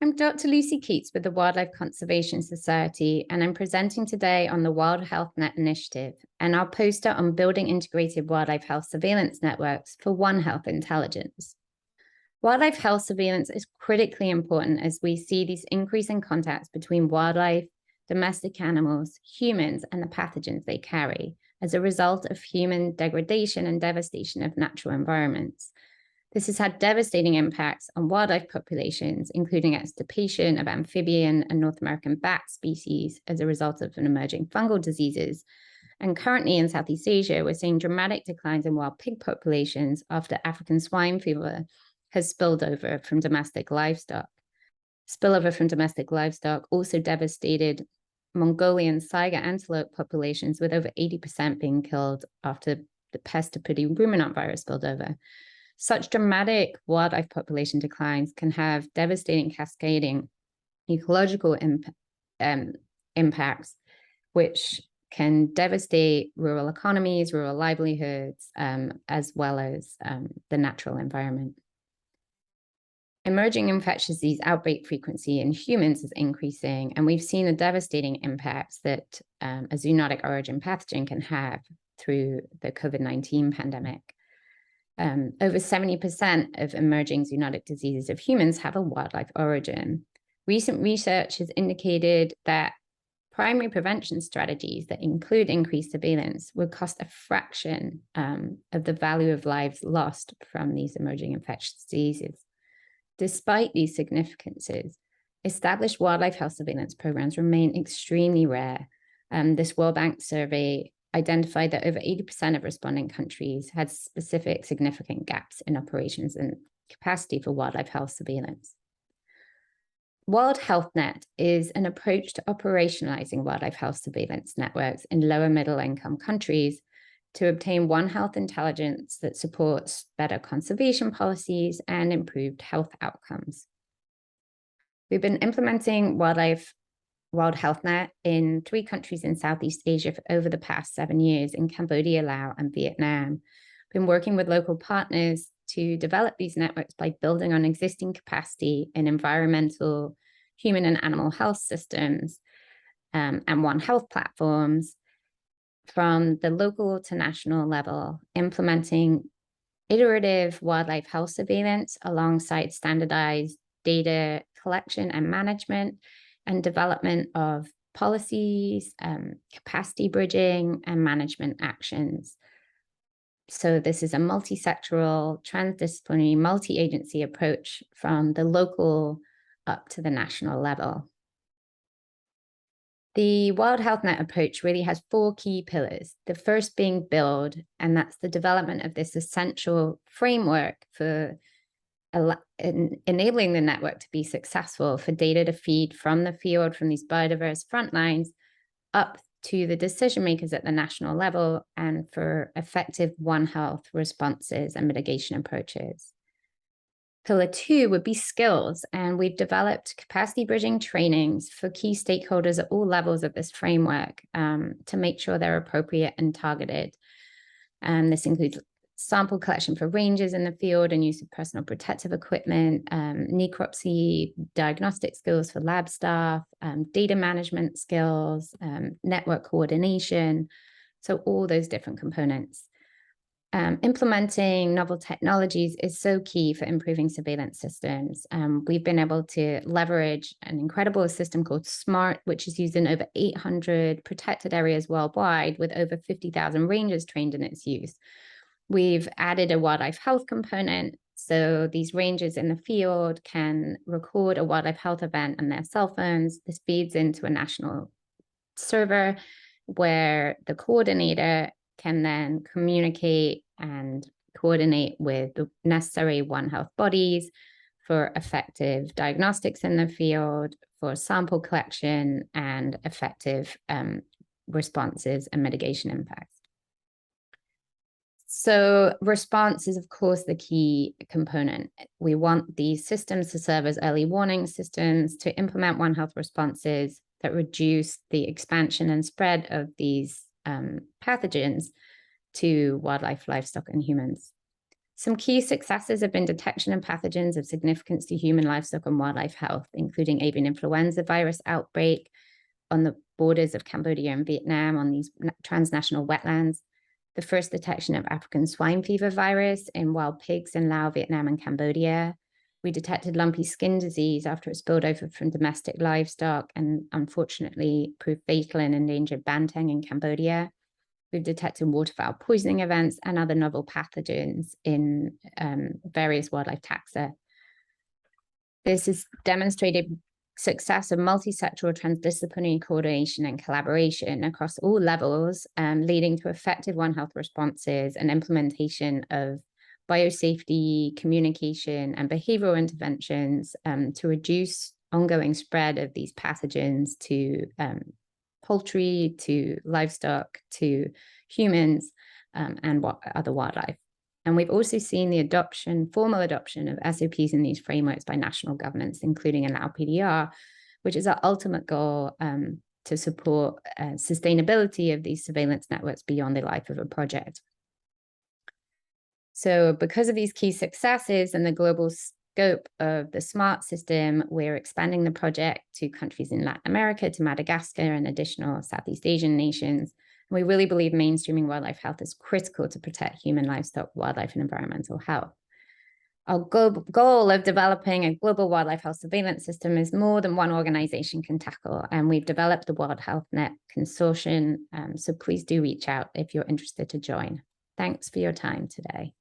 I'm Dr. Lucy Keatts with the Wildlife Conservation Society, and I'm presenting today on the Wild Health Net Initiative and our poster on building integrated wildlife health surveillance networks for One Health Intelligence. Wildlife health surveillance is critically important as we see these increasing contacts between wildlife, domestic animals, humans, and the pathogens they carry as a result of human degradation and devastation of natural environments. This has had devastating impacts on wildlife populations, including extirpation of amphibian and North American bat species as a result of emerging fungal diseases. And currently in Southeast Asia, we're seeing dramatic declines in wild pig populations after African swine fever has spilled over from domestic livestock. Spillover from domestic livestock also devastated Mongolian saiga antelope populations, with over 80% being killed after the Pestapudi ruminant virus spilled over. Such dramatic wildlife population declines can have devastating cascading ecological impacts, which can devastate rural economies, rural livelihoods, as well as the natural environment. Emerging infectious disease outbreak frequency in humans is increasing, and we've seen the devastating impacts that a zoonotic origin pathogen can have through the COVID-19 pandemic. Over 70% of emerging zoonotic diseases of humans have a wildlife origin. Recent research has indicated that primary prevention strategies that include increased surveillance would cost a fraction of the value of lives lost from these emerging infectious diseases. Despite these significances, established wildlife health surveillance programs remain extremely rare. This World Bank survey identified that over 80% of responding countries had specific significant gaps in operations and capacity for wildlife health surveillance. Wild Health Net is an approach to operationalizing wildlife health surveillance networks in lower middle income countries to obtain One Health intelligence that supports better conservation policies and improved health outcomes. We've been implementing Wild Health Net in 3 countries in Southeast Asia for over the past 7 years, in Cambodia, Laos, and Vietnam. Been working with local partners to develop these networks by building on existing capacity in environmental, human and animal health systems, and One Health platforms from the local to national level, implementing iterative wildlife health surveillance alongside standardized data collection and management, and development of policies, capacity bridging, and management actions. So this is a multi-sectoral, transdisciplinary, multi-agency approach from the local up to the national level. The Wild Health Net approach really has 4 key pillars. The first being build, and that's the development of this essential framework for enabling the network to be successful, for data to feed from the field, from these biodiverse frontlines, up to the decision makers at the national level, and for effective One Health responses and mitigation approaches. Pillar 2 would be skills, and we've developed capacity bridging trainings for key stakeholders at all levels of this framework to make sure they're appropriate and targeted. This includes sample collection for rangers in the field and use of personal protective equipment, necropsy diagnostic skills for lab staff, data management skills, network coordination. So all those different components. Implementing novel technologies is so key for improving surveillance systems. We've been able to leverage an incredible system called SMART, which is used in over 800 protected areas worldwide, with over 50,000 rangers trained in its use. We've added a wildlife health component, so these rangers in the field can record a wildlife health event on their cell phones. This feeds into a national server where the coordinator can then communicate and coordinate with the necessary One Health bodies for effective diagnostics in the field, for sample collection, and effective responses and mitigation impacts. So response is, of course, the key component. We want these systems to serve as early warning systems to implement One Health responses that reduce the expansion and spread of these pathogens to wildlife, livestock, and humans. Some key successes have been detection of pathogens of significance to human, livestock, and wildlife health, including avian influenza virus outbreak on the borders of Cambodia and Vietnam on these transnational wetlands, the first detection of African swine fever virus in wild pigs in Laos, Vietnam, and Cambodia. We detected lumpy skin disease after it spilled over from domestic livestock and unfortunately proved fatal in endangered banteng in Cambodia. We've detected waterfowl poisoning events and other novel pathogens in various wildlife taxa. This has demonstrated success of multi-sectoral transdisciplinary coordination and collaboration across all levels, leading to effective One Health responses and implementation of biosafety, communication, and behavioral interventions to reduce ongoing spread of these pathogens to poultry, to livestock, to humans, and other wildlife. And we've also seen the formal adoption of SOPs in these frameworks by national governments, including in Lao PDR, which is our ultimate goal to support sustainability of these surveillance networks beyond the life of a project. So because of these key successes and the global scope of the SMART system, we're expanding the project to countries in Latin America, to Madagascar, and additional Southeast Asian nations. We really believe mainstreaming wildlife health is critical to protect human, livestock, wildlife, and environmental health. Our goal of developing a global wildlife health surveillance system is more than one organization can tackle, and we've developed the World Health Net Consortium, so please do reach out if you're interested to join. Thanks for your time today.